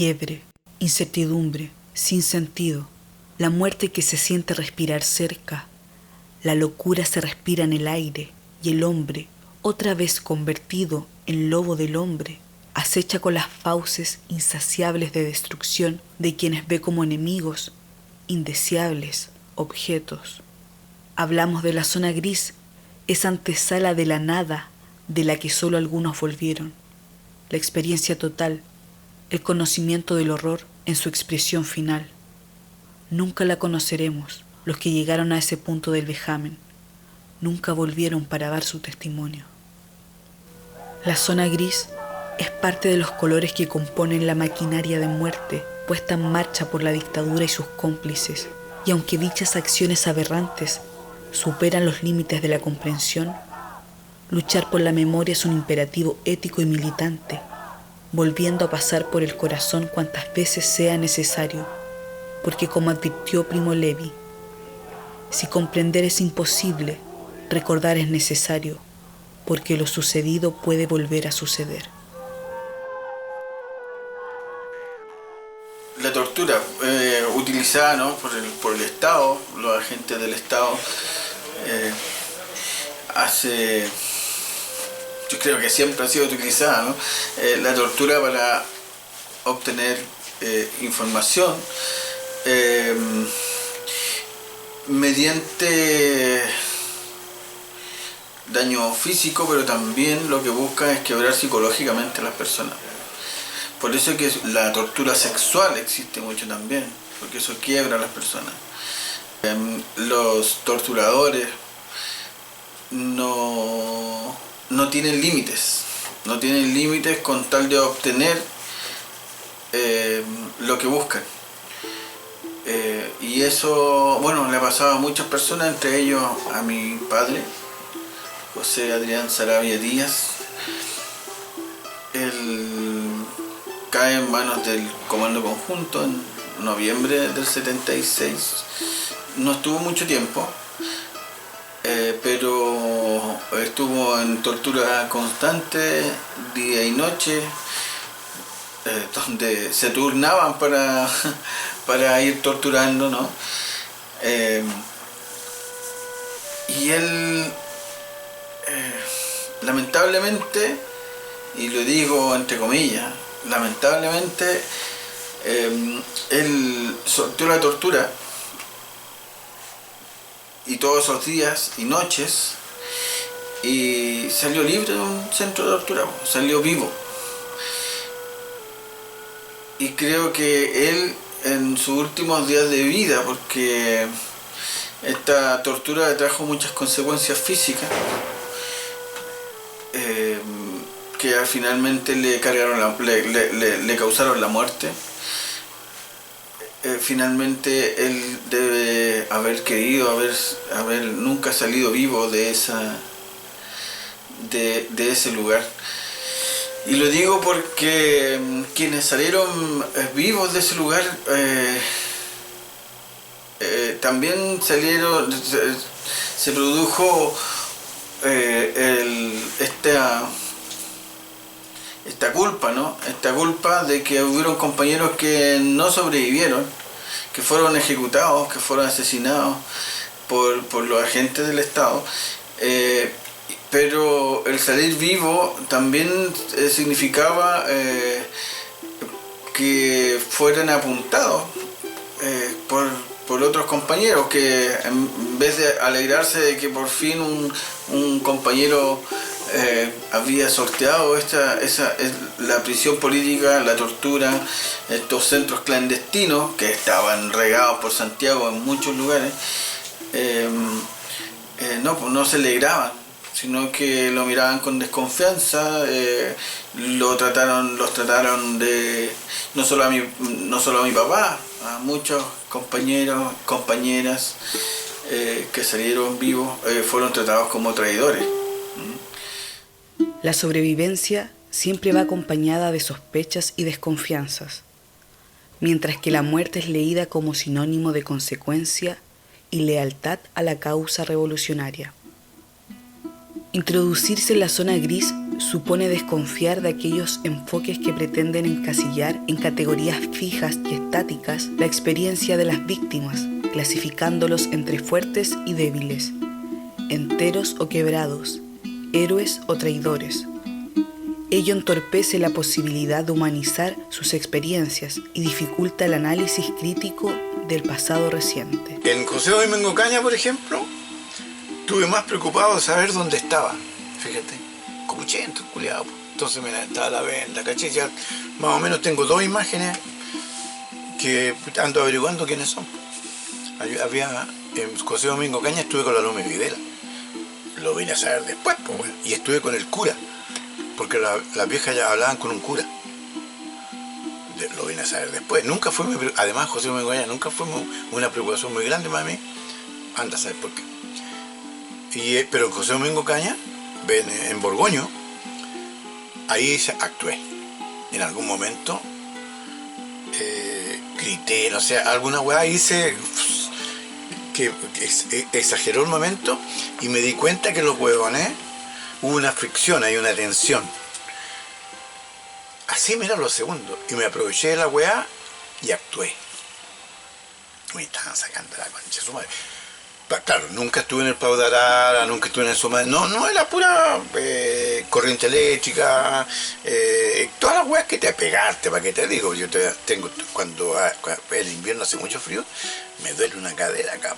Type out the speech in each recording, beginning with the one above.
quiebre, incertidumbre, sin sentido, la muerte que se siente respirar cerca, la locura se respira en el aire y el hombre, otra vez convertido en lobo del hombre, acecha con las fauces insaciables de destrucción de quienes ve como enemigos, indeseables, objetos. Hablamos de la zona gris, esa antesala de la nada de la que solo algunos volvieron, la experiencia total, el conocimiento del horror en su expresión final. Nunca la conoceremos, los que llegaron a ese punto del vejamen. Nunca volvieron para dar su testimonio. La zona gris es parte de los colores que componen la maquinaria de muerte puesta en marcha por la dictadura y sus cómplices, y aunque dichas acciones aberrantes superan los límites de la comprensión, luchar por la memoria es un imperativo ético y militante, volviendo a pasar por el corazón cuantas veces sea necesario, porque como advirtió Primo Levi, si comprender es imposible, recordar es necesario, porque lo sucedido puede volver a suceder. La tortura utilizada, ¿no?, por el Estado, los agentes del Estado, yo creo que siempre ha sido utilizada, ¿no?, la tortura para obtener información mediante daño físico, pero también lo que busca es quebrar psicológicamente a las personas. Por eso es que la tortura sexual existe mucho también, porque eso quiebra a las personas. Los torturadores no tienen límites, con tal de obtener lo que buscan. Y eso, bueno, le ha pasado a muchas personas, entre ellos a mi padre, José Adrián Saravia Díaz. Él cae en manos del Comando Conjunto en noviembre del 76. No estuvo mucho tiempo, pero estuvo en tortura constante, día y noche, donde se turnaban para ir torturando, ¿no? Y él, lamentablemente, y lo digo entre comillas, lamentablemente, él sorteó la tortura y todos esos días y noches y salió libre de un centro de tortura, salió vivo. Y creo que él, en sus últimos días de vida, porque esta tortura le trajo muchas consecuencias físicas, que finalmente le causaron la muerte. Finalmente él debe haber querido haber nunca salido vivo de ese lugar. Y lo digo porque quienes salieron vivos de ese lugar también se produjo esta culpa, ¿no? Esta culpa de que hubieron compañeros que no sobrevivieron, que fueron ejecutados, que fueron asesinados por los agentes del Estado. Pero el salir vivo también significaba que fueran apuntados por otros compañeros, que en vez de alegrarse de que por fin un compañero había sorteado la prisión política, la tortura, estos centros clandestinos que estaban regados por Santiago en muchos lugares, no se alegraban, sino que lo miraban con desconfianza. Los trataron de, no solo a mi papá, a muchos compañeros, compañeras que salieron vivos, fueron tratados como traidores. La sobrevivencia siempre va acompañada de sospechas y desconfianzas, mientras que la muerte es leída como sinónimo de consecuencia y lealtad a la causa revolucionaria. Introducirse en la zona gris supone desconfiar de aquellos enfoques que pretenden encasillar en categorías fijas y estáticas la experiencia de las víctimas, clasificándolos entre fuertes y débiles, enteros o quebrados, héroes o traidores. Ello entorpece la posibilidad de humanizar sus experiencias y dificulta el análisis crítico del pasado reciente. En José Domingo Caña, por ejemplo, estuve más preocupado de saber dónde estaba, fíjate. Copuchento, culiado. Entonces, mira, estaba la venda, caché, ya más o menos tengo 2 imágenes que ando averiguando quiénes son. Había, en José Domingo Caña estuve con la Lome Videla. Lo vine a saber después, pues, bueno. Y estuve con el cura, porque las viejas ya hablaban con un cura. Lo vine a saber después. Nunca fue además, José Domingo Caña nunca fue una preocupación muy grande para mí. Anda a saber por qué. Pero en José Domingo Caña, en Borgoño, ahí actué. En algún momento grité, no sé, alguna weá hice que exageró el momento y me di cuenta que los huevones hubo una fricción, hay una tensión. Así mira los segundos y me aproveché de la weá y actué. Me estaban sacando la concha de su madre. Claro, nunca estuve en el Pau de Arara, nunca estuve en el Soma. No era pura corriente eléctrica, todas las weas que te pegaste, para que te digo. Yo tengo, cuando el invierno hace mucho frío, me duele una cadera acá,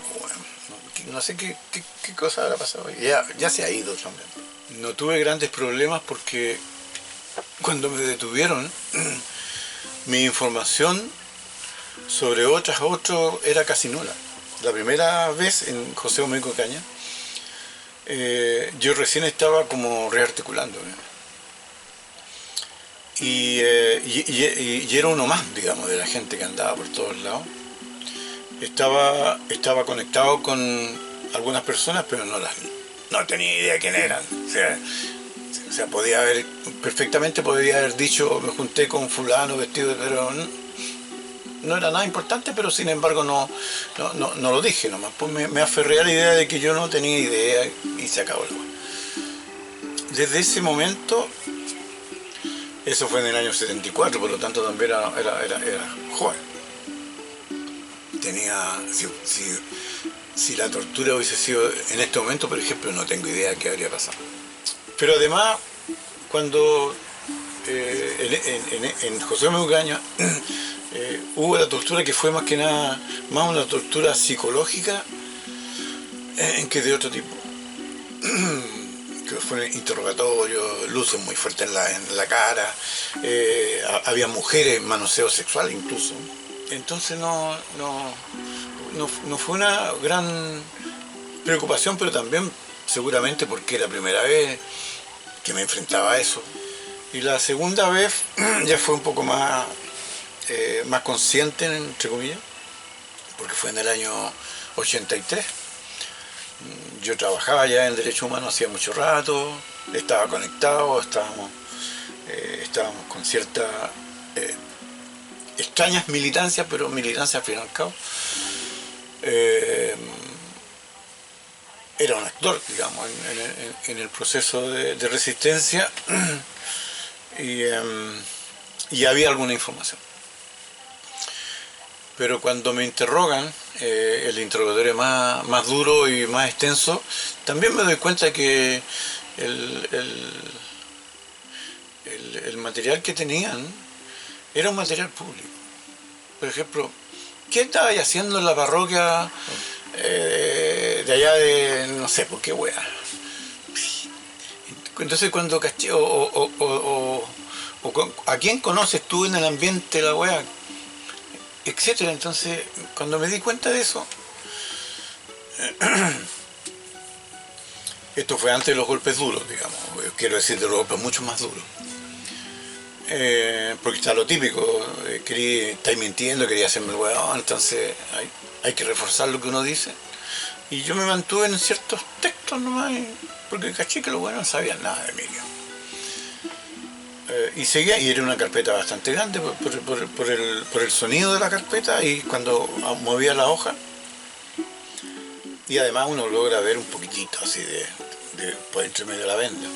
no sé qué cosa habrá pasado. Ya se ha ido también. No tuve grandes problemas porque cuando me detuvieron, mi información sobre otros era casi nula. La primera vez en José Domingo Caña, yo recién estaba como rearticulando. Y era uno más, digamos, de la gente que andaba por todos lados. Estaba conectado con algunas personas, pero no tenía idea quién eran. O sea, perfectamente podría haber dicho, me junté con fulano vestido, pero no era nada importante, pero sin embargo no lo dije nomás. Pues me aferré a la idea de que yo no tenía idea y se acabó el lugar. Desde ese momento, eso fue en el año 74, por lo tanto también era joven. Si la tortura hubiese sido en este momento, por ejemplo, no tengo idea de qué habría pasado. Pero además, cuando en José Domingo Caña hubo la tortura que fue más que nada más una tortura psicológica que de otro tipo. Que fue un interrogatorio, luces muy fuertes en la cara, había mujeres, manoseo sexual incluso. Entonces no fue una gran preocupación, pero también seguramente porque era la primera vez que me enfrentaba a eso. Y la segunda vez ya fue un poco más consciente, entre comillas, porque fue en el año 83. Yo trabajaba ya en Derechos Humanos hacía mucho rato, estaba conectado, estábamos con ciertas extrañas militancias, pero militancias al fin y al cabo. Era un actor, digamos, en el proceso de resistencia y había alguna información. Pero cuando me interrogan, el interrogatorio más duro y más extenso, también me doy cuenta que el material que tenían era un material público. Por ejemplo, ¿qué estabais haciendo en la parroquia de allá de no sé por qué wea? Entonces cuando caché, ¿a quién conoces tú en el ambiente de la wea? Etcétera. Entonces, cuando me di cuenta de eso, esto fue antes de los golpes duros, digamos, quiero decir, de los golpes mucho más duros. Porque está lo típico, estáis mintiendo, quería hacerme el hueón, entonces hay que reforzar lo que uno dice. Y yo me mantuve en ciertos textos nomás, porque caché que los hueones no sabían nada de mí. Y seguía, y era una carpeta bastante grande por el sonido de la carpeta y cuando movía la hoja. Y además uno logra ver un poquitito así de por entre medio de la venda.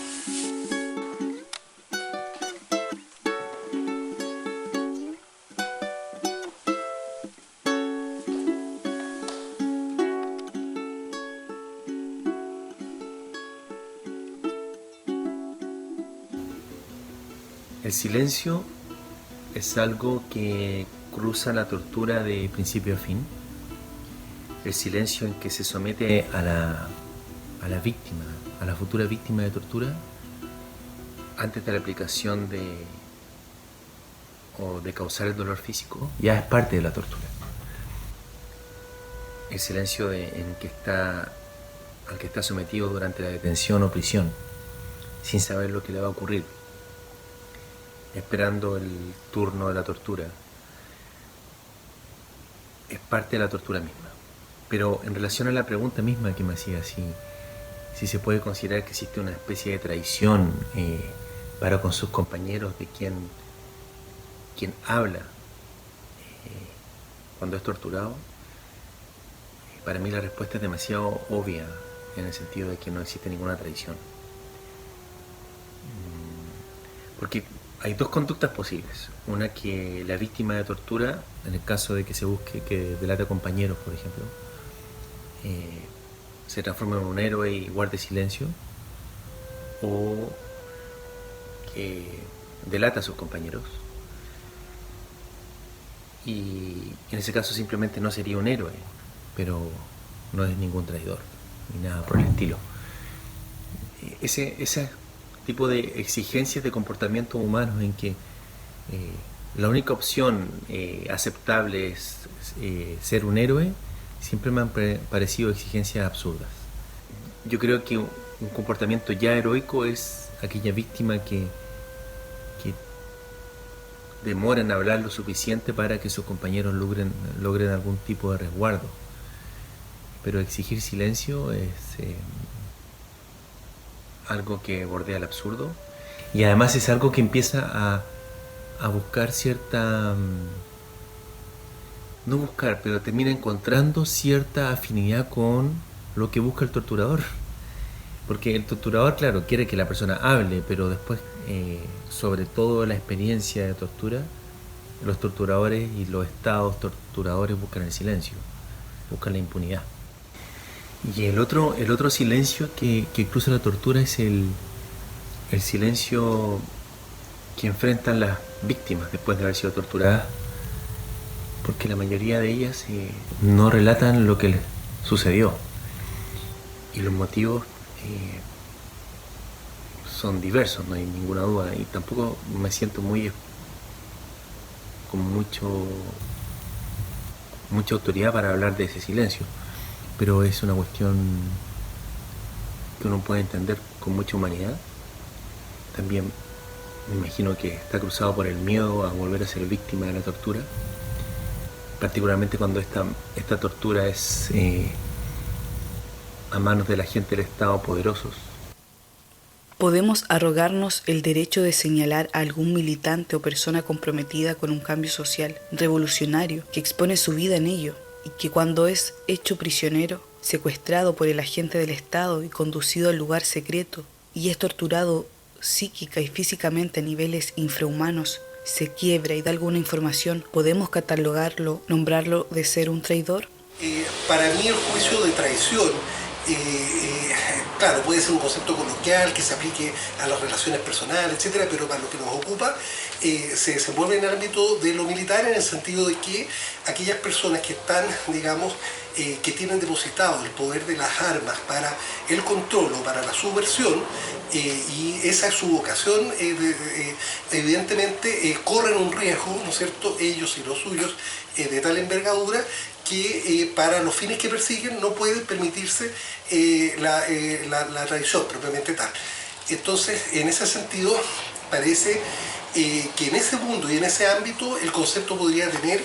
El silencio es algo que cruza la tortura de principio a fin. El silencio en que se somete a la víctima, a la futura víctima de tortura, antes de la aplicación de causar el dolor físico, ya es parte de la tortura. El silencio al que está sometido durante la detención o prisión, sin saber lo que le va a ocurrir, esperando el turno de la tortura, es parte de la tortura misma. Pero en relación a la pregunta misma que me hacía, si se puede considerar que existe una especie de traición para con sus compañeros de quien habla cuando es torturado, para mí la respuesta es demasiado obvia, en el sentido de que no existe ninguna traición. Porque hay dos conductas posibles. Una, que la víctima de tortura, en el caso de que se busque que delate a compañeros, por ejemplo, se transforme en un héroe y guarde silencio, o que delata a sus compañeros, y en ese caso simplemente no sería un héroe, pero no es ningún traidor ni nada por el estilo. Ese tipo de exigencias de comportamientos humanos en que la única opción aceptable es ser un héroe, siempre me han parecido exigencias absurdas. Yo creo que un comportamiento ya heroico es aquella víctima que demora en hablar lo suficiente para que sus compañeros logren algún tipo de resguardo. Pero exigir silencio es algo que bordea el absurdo, y además es algo que empieza a buscar no buscar, pero termina encontrando cierta afinidad con lo que busca el torturador. Porque el torturador, claro, quiere que la persona hable, pero después, sobre todo la experiencia de tortura, los torturadores y los estados torturadores buscan el silencio, buscan la impunidad. Y el otro silencio que cruza la tortura es el silencio que enfrentan las víctimas después de haber sido torturadas, porque la mayoría de ellas no relatan lo que les sucedió, y los motivos son diversos, no hay ninguna duda, y tampoco me siento con mucha autoridad para hablar de ese silencio, pero es una cuestión que uno puede entender con mucha humanidad. También me imagino que está cruzado por el miedo a volver a ser víctima de la tortura, particularmente cuando esta tortura es a manos de la gente del Estado poderosos. Podemos arrogarnos el derecho de señalar a algún militante o persona comprometida con un cambio social revolucionario que expone su vida en ello, y que cuando es hecho prisionero, secuestrado por el agente del Estado y conducido al lugar secreto, y es torturado psíquica y físicamente a niveles infrahumanos, se quiebra y da alguna información, ¿podemos catalogarlo, nombrarlo de ser un traidor? Para mí el juicio de traición, claro, puede ser un concepto coloquial que se aplique a las relaciones personales, etcétera, pero para lo que nos ocupa se desenvuelve en el ámbito de lo militar, en el sentido de que aquellas personas que están, digamos, que tienen depositado el poder de las armas para el control o para la subversión, y esa es su vocación, evidentemente corren un riesgo, ¿no es cierto?, ellos y los suyos, de tal envergadura que para los fines que persiguen no pueden permitirse la traición propiamente tal. Entonces, en ese sentido, parece que en ese mundo y en ese ámbito el concepto podría tener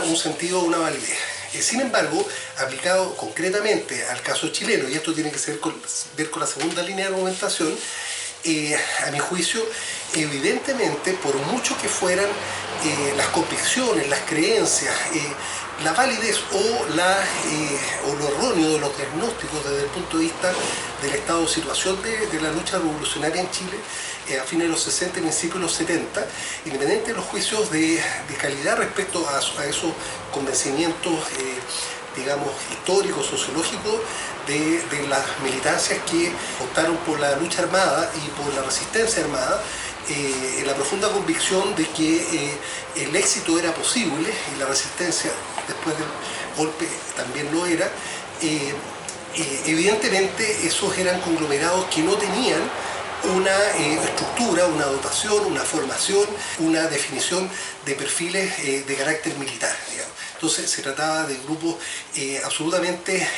un sentido, una validez. Sin embargo, aplicado concretamente al caso chileno, y esto tiene que ver con la segunda línea de argumentación, a mi juicio, evidentemente, por mucho que fueran las convicciones, las creencias, la validez o lo erróneo de los diagnósticos desde el punto de vista del estado de situación de la lucha revolucionaria en Chile a fines de los 60 y principios de los 70, independiente de los juicios de calidad respecto a esos convencimientos, digamos, históricos, sociológicos de las militancias que optaron por la lucha armada y por la resistencia armada, la profunda convicción de que el éxito era posible y la resistencia después del golpe también lo era. Evidentemente esos eran conglomerados que no tenían una estructura, una dotación, una formación, una definición de perfiles de carácter militar, digamos. Entonces se trataba de grupos absolutamente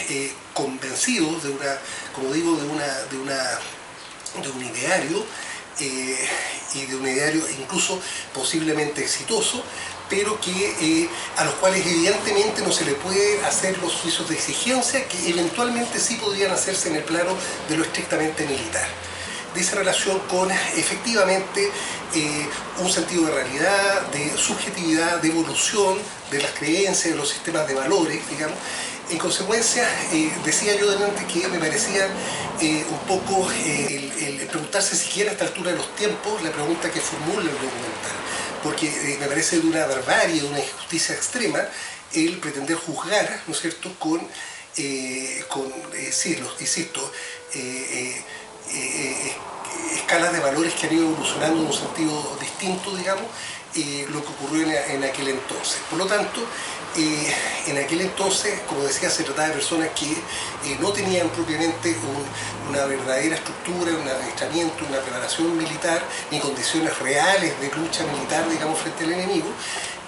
convencidos de una, como digo, de un ideario, y de un ideario incluso posiblemente exitoso, pero que a los cuales evidentemente no se le puede hacer los juicios de exigencia que eventualmente sí podrían hacerse en el plano de lo estrictamente militar. Dice relación con efectivamente un sentido de realidad, de subjetividad, de evolución de las creencias, de los sistemas de valores, digamos. En consecuencia, decía yo delante que me parecía un poco el preguntarse siquiera a esta altura de los tiempos la pregunta que formula el documental, porque me parece de una barbarie, de una injusticia extrema el pretender juzgar, ¿no es cierto?, insisto, escalas de valores que han ido evolucionando en un sentido distinto, digamos, lo que ocurrió en aquel entonces. Por lo tanto, en aquel entonces, como decía, se trataba de personas que no tenían propiamente una verdadera estructura, un adiestramiento, una preparación militar, ni condiciones reales de lucha militar, digamos, frente al enemigo.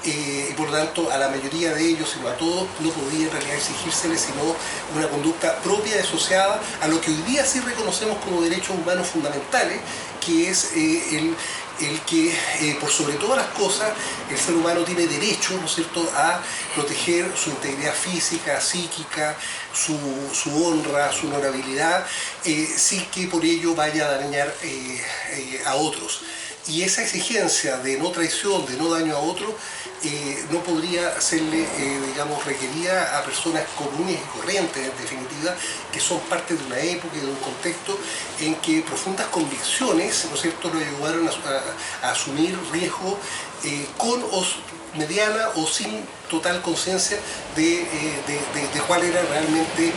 Y por lo tanto a la mayoría de ellos, sino a todos, no podía en realidad exigírseles sino una conducta propia y asociada a lo que hoy día sí reconocemos como derechos humanos fundamentales, que es el que por sobre todas las cosas el ser humano tiene derecho, ¿no es cierto?, a proteger su integridad física, psíquica, su honra, su honorabilidad, sin que por ello vaya a dañar a otros. Y esa exigencia de no traición, de no daño a otro, no podría serle, digamos, requerida a personas comunes y corrientes, en definitiva, que son parte de una época y de un contexto en que profundas convicciones, ¿no es cierto?, lo llevaron a asumir riesgos con o mediana o sin total conciencia de cuáles eran realmente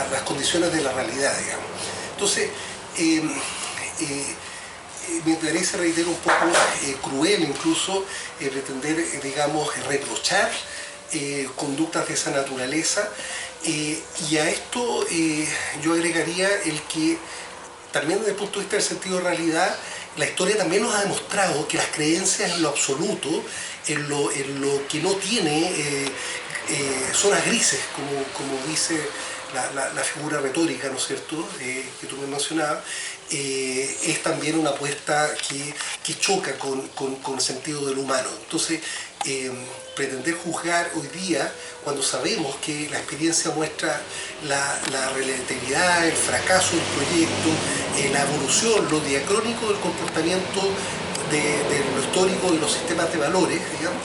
las condiciones de la realidad, digamos. Entonces, me parece, reitero, un poco cruel incluso pretender, digamos, reprochar conductas de esa naturaleza, y a esto yo agregaría el que también desde el punto de vista del sentido de realidad, la historia también nos ha demostrado que las creencias en lo absoluto, en lo que no tiene zonas grises, como dice la figura retórica, ¿no es cierto?, que tú me mencionabas, es también una apuesta que choca con el sentido del humano. Entonces, pretender juzgar hoy día, cuando sabemos que la experiencia muestra la relatividad, el fracaso del proyecto, la evolución, lo diacrónico del comportamiento de lo histórico y los sistemas de valores, digamos,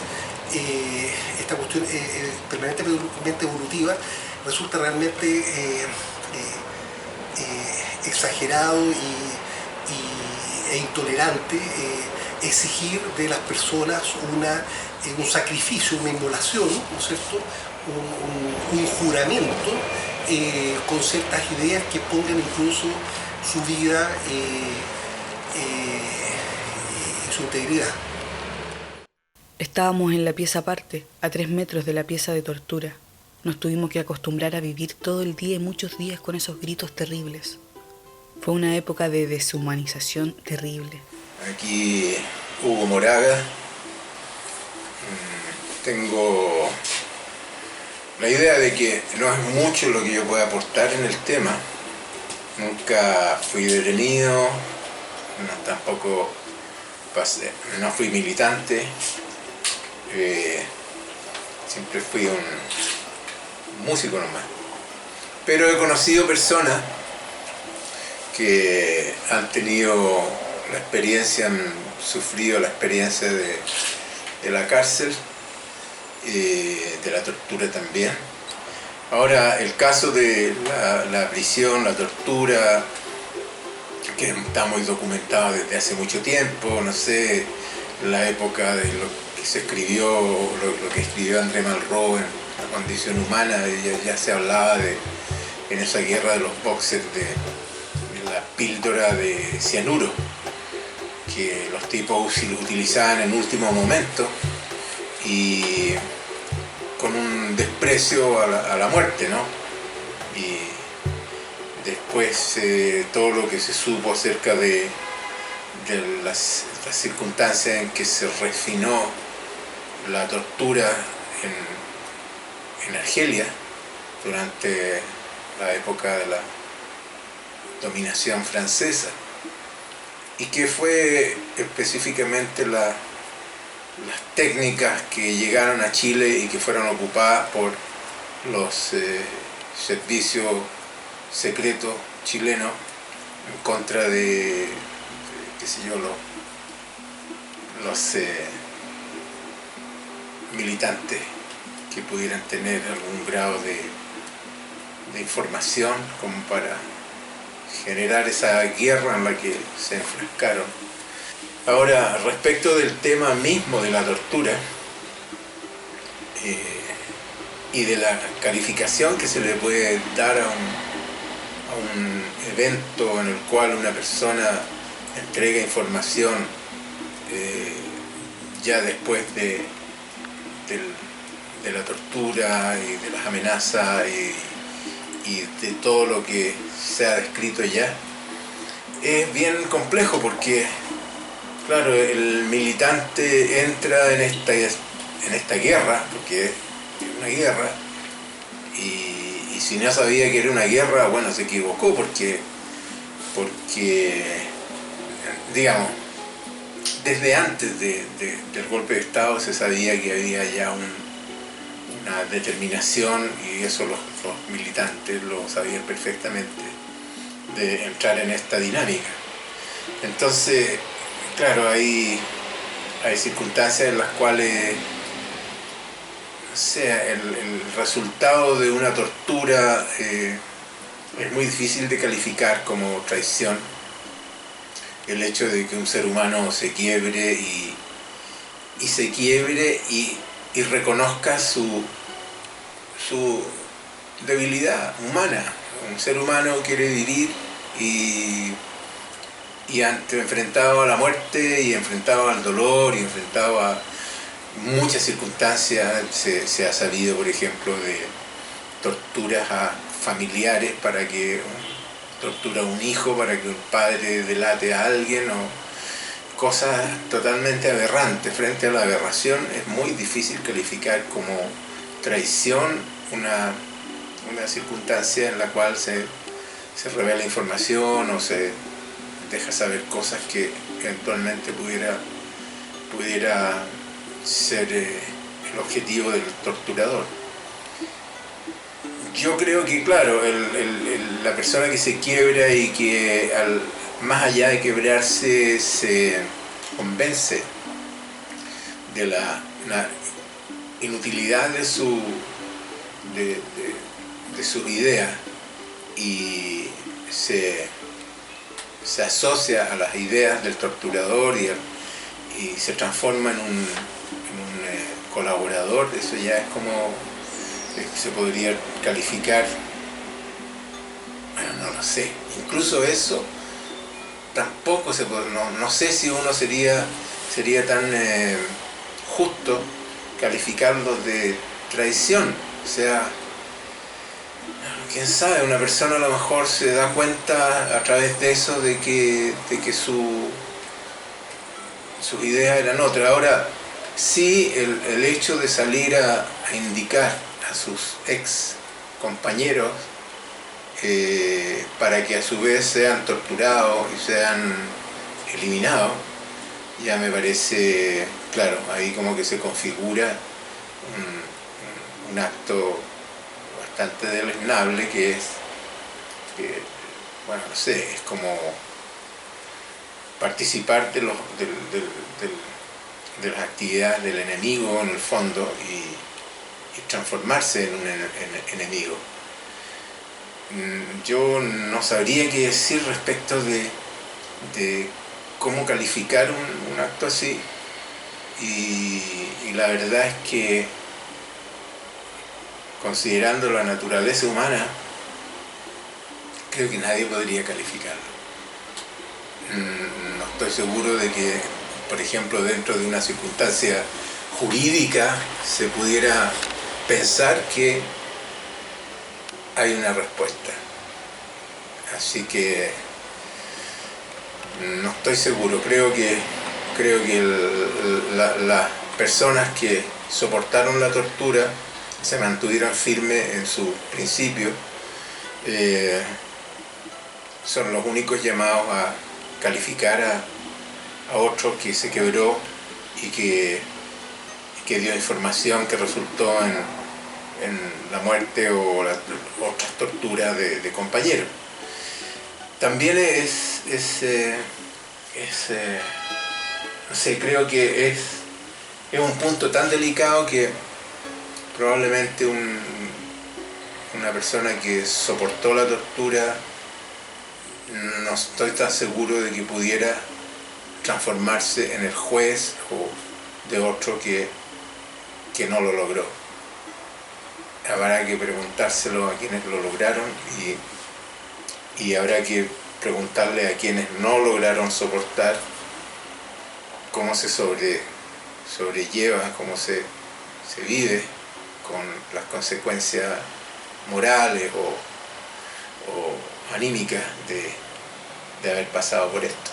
esta cuestión permanentemente evolutiva, resulta realmente exagerado e intolerante exigir de las personas un sacrificio, una inmolación, ¿no es cierto?, un juramento con ciertas ideas que pongan incluso su vida y su integridad. Estábamos en la pieza aparte, a 3 metros de la pieza de tortura. Nos tuvimos que acostumbrar a vivir todo el día y muchos días con esos gritos terribles. Fue una época de deshumanización terrible. Aquí Hugo Moraga. Tengo la idea de que no es mucho lo que yo pueda aportar en el tema. Nunca fui detenido, tampoco no fui militante. Siempre fui un músico nomás. Pero he conocido personas que han tenido la experiencia, han sufrido la experiencia de la cárcel, de la tortura también. Ahora, el caso de la prisión, la tortura, que está muy documentado desde hace mucho tiempo, no sé, la época de lo que se escribió, lo que escribió André Malraux en La condición humana, ya se hablaba en esa guerra de los boxers de la píldora de cianuro. que los tipos utilizaban en último momento y con un desprecio a la muerte, ¿no? Y después todo lo que se supo acerca de las circunstancias en que se refinó la tortura en Argelia durante la época de la dominación francesa, y que fue específicamente las técnicas que llegaron a Chile y que fueron ocupadas por los servicios secretos chilenos en contra de, qué sé yo, los militantes que pudieran tener algún grado de información como para generar esa guerra en la que se enfrascaron. Ahora, respecto del tema mismo de la tortura y de la calificación que se le puede dar a un evento en el cual una persona entrega información ya después de la tortura y de las amenazas y de todo lo que se ha descrito ya, es bien complejo porque, claro, el militante entra en esta guerra, porque es una guerra, y si no sabía que era una guerra, bueno, se equivocó porque digamos, desde antes del golpe de Estado se sabía que había ya una determinación, y eso los militantes lo sabían perfectamente, de entrar en esta dinámica. Entonces, claro, hay circunstancias en las cuales, o sea, el resultado de una tortura es muy difícil de calificar como traición. El hecho de que un ser humano se quiebre y reconozca su debilidad humana. Un ser humano quiere vivir y enfrentado a la muerte y enfrentado al dolor y enfrentado a muchas circunstancias, se ha sabido, por ejemplo, de torturas a familiares tortura a un hijo para que un padre delate a alguien, o cosas totalmente aberrantes. Frente a la aberración es muy difícil calificar como traición una circunstancia en la cual se revela información o se deja saber cosas que eventualmente pudiera ser el objetivo del torturador. Yo creo que, claro, la persona que se quiebra y que más allá de quebrarse se convence de la inutilidad de su idea y se asocia a las ideas del torturador y se transforma en un colaborador. Eso ya es como se podría calificar, bueno, no lo sé, incluso eso tampoco se puede, no sé si uno sería tan justo calificarlo de traición. O sea, quién sabe, una persona a lo mejor se da cuenta a través de eso de que sus ideas eran otras. Ahora, sí, el hecho de salir a indicar a sus ex compañeros para que a su vez sean torturados y sean eliminados, ya me parece, claro, ahí como que se configura un acto bastante deleznable que bueno, no sé, es como participar de las actividades del enemigo en el fondo y transformarse en un enemigo. Yo no sabría qué decir respecto de cómo calificar un acto así, y la verdad es que, considerando la naturaleza humana, creo que nadie podría calificarlo. Nos estoy seguro de que, por ejemplo, dentro de una circunstancia jurídica se pudiera pensar que hay una respuesta. Así que no estoy seguro. Creo que las personas que soportaron la tortura se mantuvieron firmes en su principio. Son los únicos llamados a calificar a otro que se quebró y que dio información que resultó en la muerte o otras torturas de compañeros. También no sé, creo que es un punto tan delicado que probablemente una persona que soportó la tortura, no estoy tan seguro de que pudiera transformarse en el juez o de otro que no lo logró. Habrá que preguntárselo a quienes lo lograron y habrá que preguntarle a quienes no lograron soportar cómo se sobrelleva, cómo se vive con las consecuencias morales o anímicas de haber pasado por esto.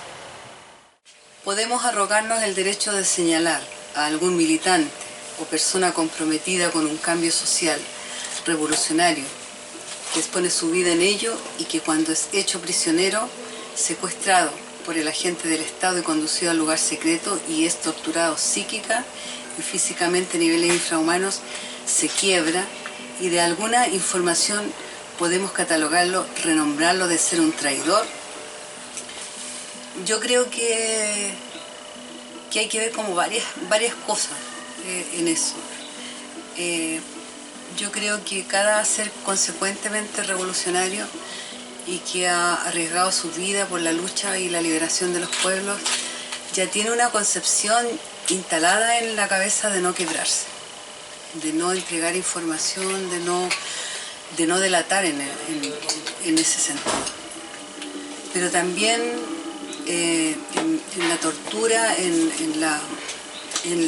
Podemos arrogarnos el derecho de señalar a algún militante o persona comprometida con un cambio social revolucionario que expone su vida en ello y que cuando es hecho prisionero, secuestrado por el agente del Estado y conducido al lugar secreto y es torturado psíquica y físicamente a niveles infrahumanos, se quiebra y de alguna información podemos catalogarlo, renombrarlo de ser un traidor. Yo creo que hay que ver como varias cosas en eso. Yo creo que cada ser consecuentemente revolucionario y que ha arriesgado su vida por la lucha y la liberación de los pueblos, ya tiene una concepción instalada en la cabeza de no quebrarse, de no entregar información, de no delatar en ese sentido. Pero también en la tortura, en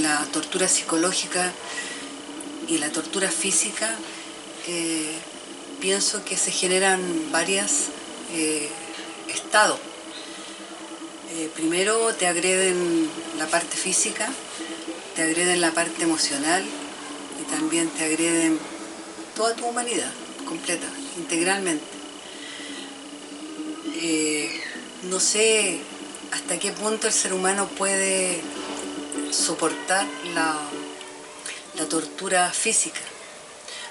la tortura psicológica y la tortura física, pienso que se generan varios estados. Primero te agreden la parte física, te agreden la parte emocional y también te agreden toda tu humanidad completa, integralmente. No sé hasta qué punto el ser humano puede soportar la tortura física,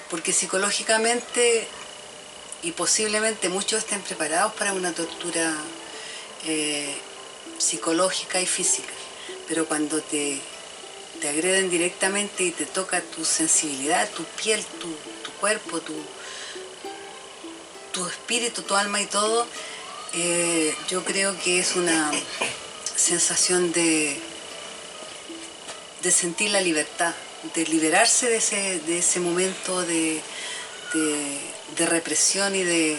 porque psicológicamente y posiblemente muchos estén preparados para una tortura psicológica y física, pero cuando te agreden directamente y te toca tu sensibilidad, tu piel, tu cuerpo, tu espíritu, tu alma y todo, yo creo que es una sensación de sentir la libertad, de liberarse de ese momento de represión y de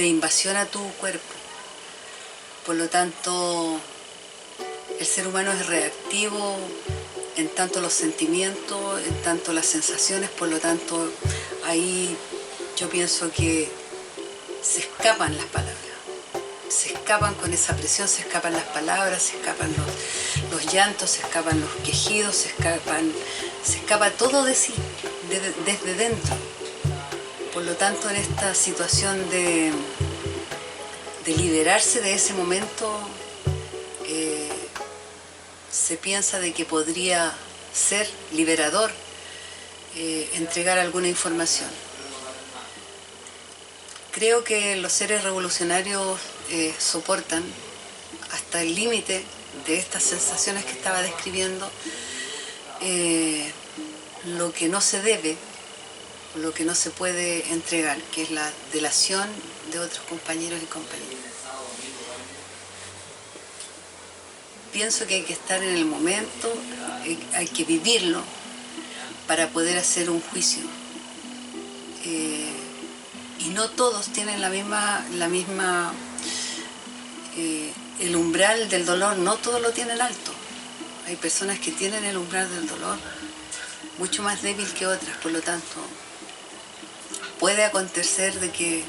invasión a tu cuerpo. Por lo tanto, el ser humano es reactivo en tanto los sentimientos, en tanto las sensaciones, por lo tanto, ahí yo pienso que se escapan las palabras. Se escapan con esa presión, se escapan las palabras, se escapan los llantos, se escapan los quejidos, se escapa todo de sí, desde dentro. Por lo tanto, en esta situación de liberarse de ese momento, se piensa de que podría ser liberador entregar alguna información. Creo que los seres revolucionarios soportan hasta el límite de estas sensaciones que estaba describiendo lo que no se debe, lo que no se puede entregar, que es la delación de otros compañeros y compañeras. Pienso que hay que estar en el momento, hay que vivirlo para poder hacer un juicio. Y no todos tienen la misma el umbral del dolor no todos lo tienen alto. Hay personas que tienen el umbral del dolor mucho más débil que otras, por lo tanto puede acontecer de que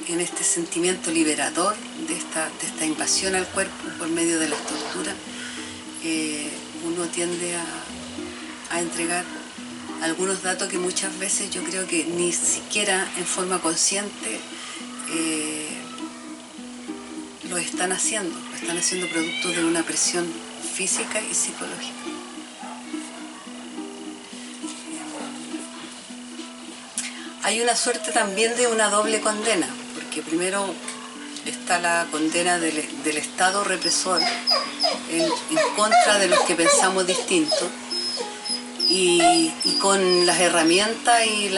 en este sentimiento liberador de esta invasión al cuerpo por medio de las torturas, uno tiende a entregar algunos datos que muchas veces yo creo que ni siquiera en forma consciente lo están haciendo producto de una presión física y psicológica. Hay una suerte también de una doble condena, porque primero está la condena del Estado represor en contra de los que pensamos distinto, y con las herramientas y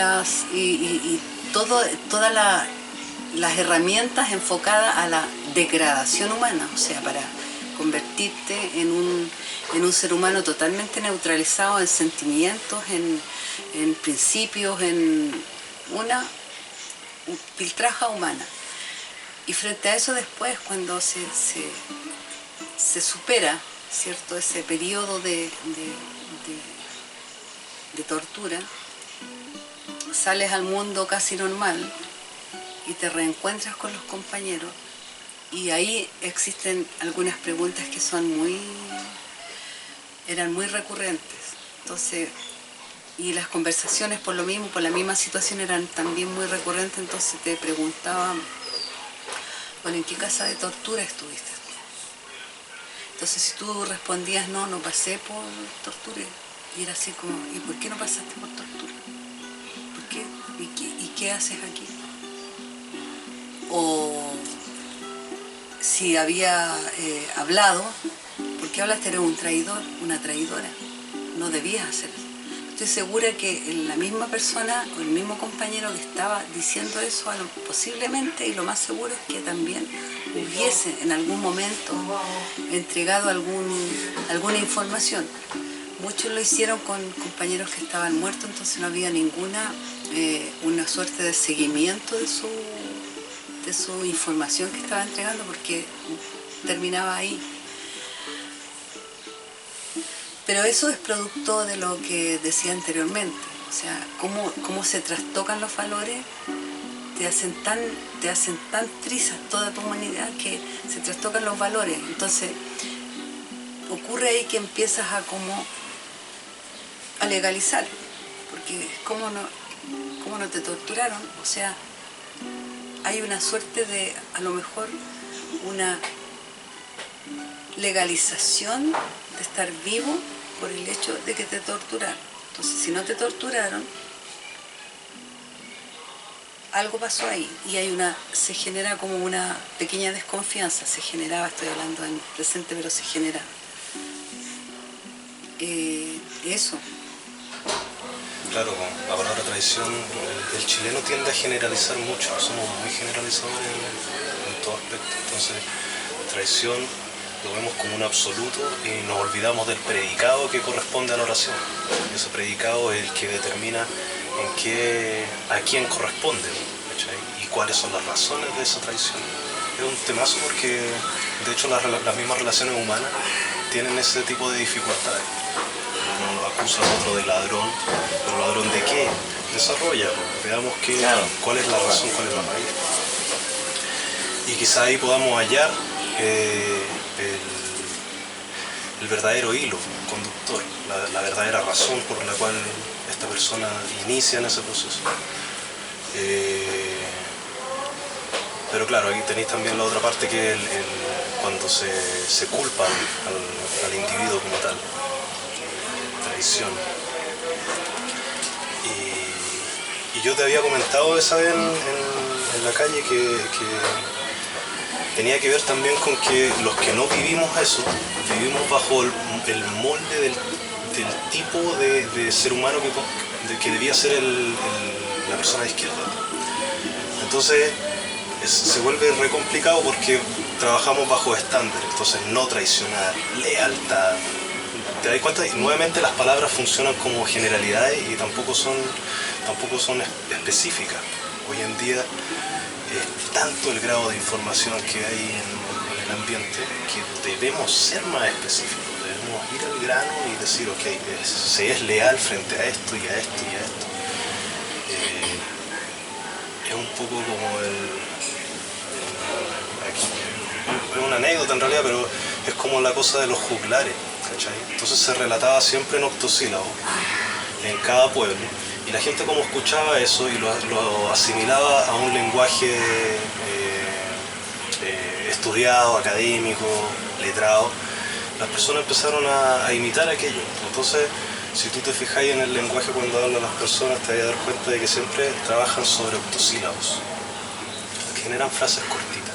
todas las herramientas enfocadas a la degradación humana, o sea, para convertirte en un ser humano totalmente neutralizado en sentimientos, en principios, en una piltraja humana. Y frente a eso después, cuando se supera, ¿cierto?, ese periodo de tortura, sales al mundo casi normal y te reencuentras con los compañeros, y ahí existen algunas preguntas que eran muy recurrentes. Entonces, y las conversaciones por lo mismo, por la misma situación, eran también muy recurrentes. Entonces te preguntaban, bueno, ¿en qué casa de tortura estuviste? Entonces si tú respondías, no pasé por tortura, y era así como, ¿y por qué no pasaste por tortura? ¿Por qué? ¿Y qué haces aquí? O si había hablado, ¿por qué hablaste? Eres un traidor, una traidora, no debías hacer eso. Estoy segura que la misma persona o el mismo compañero que estaba diciendo eso, posiblemente, y lo más seguro es que también hubiese en algún momento entregado alguna información. Muchos lo hicieron con compañeros que estaban muertos, entonces no había una suerte de seguimiento de su información que estaba entregando, porque terminaba ahí. Pero eso es producto de lo que decía anteriormente, o sea, cómo se trastocan los valores, te hacen tan trizas toda tu humanidad que se trastocan los valores. Entonces ocurre ahí que empiezas a legalizar, porque ¿cómo no te torturaron? O sea, hay una suerte de, a lo mejor, una legalización de estar vivo por el hecho de que te torturaron. Entonces, si no te torturaron, algo pasó ahí, y se genera como una pequeña desconfianza. Se generaba, estoy hablando en presente, pero se genera eso. Claro, con la palabra traición, el chileno tiende a generalizar mucho, somos muy generalizadores en todo aspecto. Entonces, traición lo vemos como un absoluto y nos olvidamos del predicado que corresponde a la oración. Ese predicado es el que determina a quién corresponde, ¿cachai? Y cuáles son las razones de esa traición. Es un temazo porque, de hecho, las mismas relaciones humanas tienen ese tipo de dificultades. Uno acusa a otro de ladrón, pero ¿ladrón de qué? Desarrolla, veamos cuál es la razón, cuál es la raíz. Y quizá ahí podamos hallar el verdadero hilo conductor, la verdadera razón por la cual esta persona inicia en ese proceso. Pero claro, aquí tenéis también la otra parte, que es cuando se culpa al individuo como tal. Traición. Y yo te había comentado esa vez en la calle que tenía que ver también con que los que no vivimos eso, vivimos bajo el molde del tipo de ser humano que debía ser la persona de izquierda. Entonces se vuelve re complicado porque trabajamos bajo estándares. Entonces, no traicionar, lealtad. ¿Te das cuenta? Y nuevamente las palabras funcionan como generalidades y tampoco son específicas. Hoy en día es tanto el grado de información que hay en el ambiente que debemos ser más específicos, debemos ir al grano y decir, ok, se es leal frente a esto y a esto y a esto. Es un poco como es una anécdota en realidad, pero es como la cosa de los juglares, ¿cachai? Entonces se relataba siempre en octosílabos en cada pueblo, y la gente como escuchaba eso y lo asimilaba a un lenguaje estudiado, académico, letrado, las personas empezaron a imitar aquello. Entonces, si tú te fijáis en el lenguaje cuando hablan las personas, te vas a dar cuenta de que siempre trabajan sobre octosílabos, generan frases cortitas.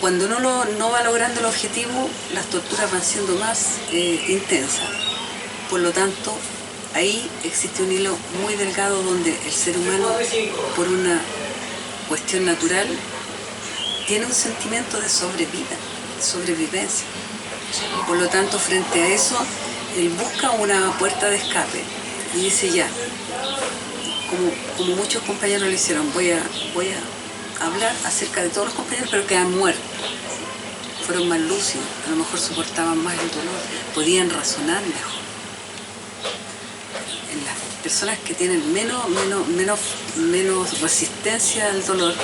Cuando uno no va logrando el objetivo, las torturas van siendo más intensas. Por lo tanto, ahí existe un hilo muy delgado donde el ser humano, por una cuestión natural, tiene un sentimiento de sobrevida, de sobrevivencia. Por lo tanto, frente a eso, él busca una puerta de escape y dice ya, como muchos compañeros lo hicieron, voy a hablar acerca de todos los compañeros, pero que han muerto. Fueron más lúcidos, a lo mejor soportaban más el dolor, podían razonar mejor. En las personas que tienen menos resistencia al dolor,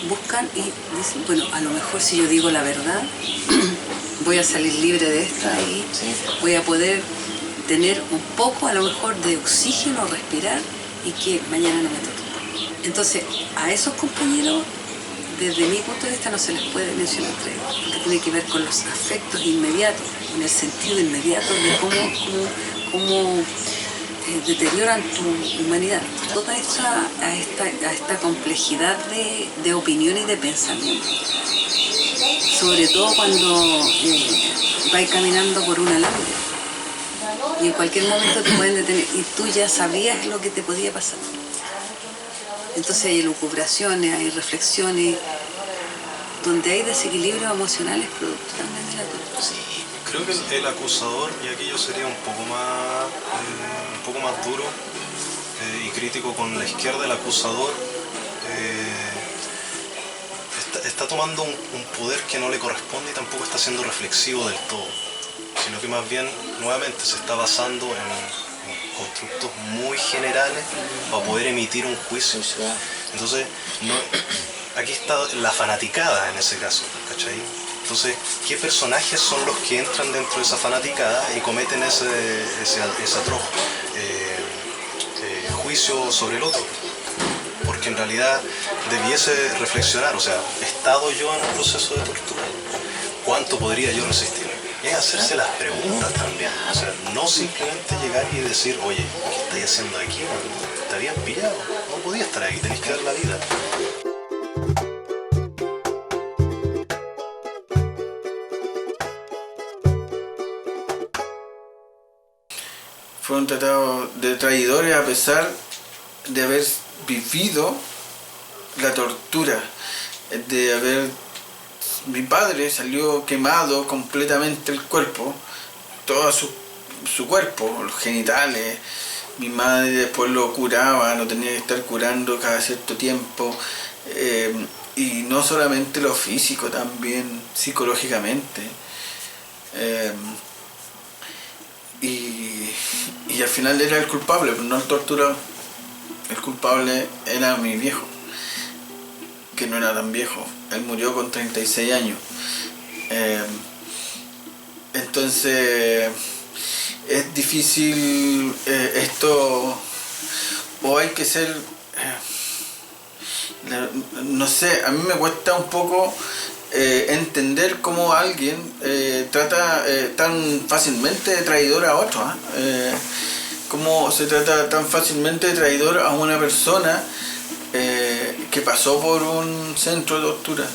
buscan y dicen, bueno, a lo mejor si yo digo la verdad, voy a salir libre de esta y voy a poder tener un poco a lo mejor de oxígeno, respirar y que mañana no me torturen. Entonces, a esos compañeros, desde mi punto de vista, no se les puede mencionar tregua, porque tiene que ver con los afectos inmediatos, con el sentido inmediato de cómo deterioran tu humanidad. Toda esta complejidad de opinión y de pensamiento. Sobre todo cuando vais caminando por un alambre y en cualquier momento te pueden detener y tú ya sabías lo que te podía pasar. Entonces hay elucubraciones, hay reflexiones, donde hay desequilibrios emocionales producto también de la tortura. Sí, creo que el acusador, y aquello sería un poco más duro y crítico con la izquierda, el acusador está tomando un poder que no le corresponde y tampoco está siendo reflexivo del todo, sino que más bien, nuevamente, se está basando en constructos muy generales para poder emitir un juicio. Entonces, aquí está la fanaticada en ese caso, ¿cachai? Entonces, ¿qué personajes son los que entran dentro de esa fanaticada y cometen ese atroz juicio sobre el otro? Porque en realidad debiese reflexionar, o sea, ¿he estado yo en un proceso de tortura? ¿Cuánto podría yo resistir? Es hacerse las preguntas también, o sea, no simplemente llegar y decir, oye, ¿qué estáis haciendo aquí? ¿Te habían pillado? No podía estar aquí, tenés que dar la vida. Fueron tratados de traidores a pesar de haber vivido la tortura, de haber... Mi padre salió quemado completamente el cuerpo, todo su cuerpo, los genitales. Mi madre después lo curaba, lo tenía que estar curando cada cierto tiempo. Y no solamente lo físico, también psicológicamente. Y al final era el culpable, no el torturado. El culpable era mi viejo, que no era tan viejo. Él murió con 36 años. Entonces es difícil esto, o hay que ser, no sé, a mí me cuesta un poco entender cómo alguien trata tan fácilmente de traidor a otro, cómo se trata tan fácilmente de traidor a una persona que pasó por un centro de tortura,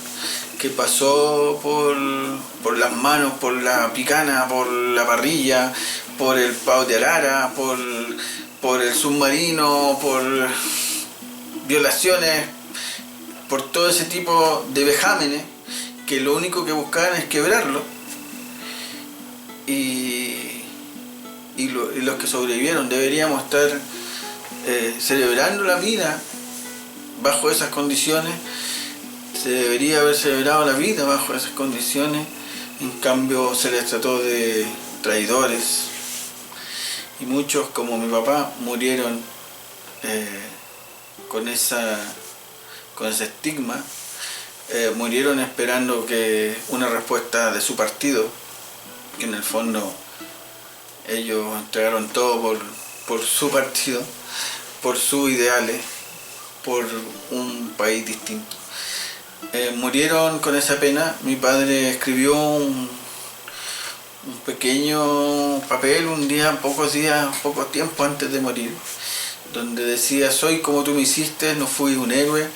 que pasó por las manos, por la picana, por la parrilla, por el pau de arara, por el submarino, por violaciones, por todo ese tipo de vejámenes que lo único que buscaban es quebrarlo. Y los que sobrevivieron deberíamos estar celebrando la vida bajo esas condiciones, se debería haber celebrado la vida bajo esas condiciones. En cambio se les trató de traidores, y muchos, como mi papá, murieron con ese estigma. Murieron esperando que una respuesta de su partido, que en el fondo ellos entregaron todo por su partido, por sus ideales, por un país distinto. Murieron con esa pena. Mi padre escribió un pequeño papel un día, poco tiempo antes de morir, donde decía: soy como tú me hiciste, no fui un héroe,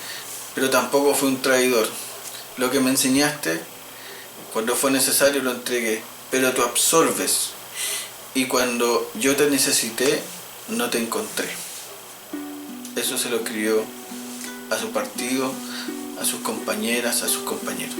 pero tampoco fui un traidor. Lo que me enseñaste, cuando fue necesario lo entregué, pero tú absorbes, y cuando yo te necesité, no te encontré. Eso se lo escribió a su partido, a sus compañeras, a sus compañeros.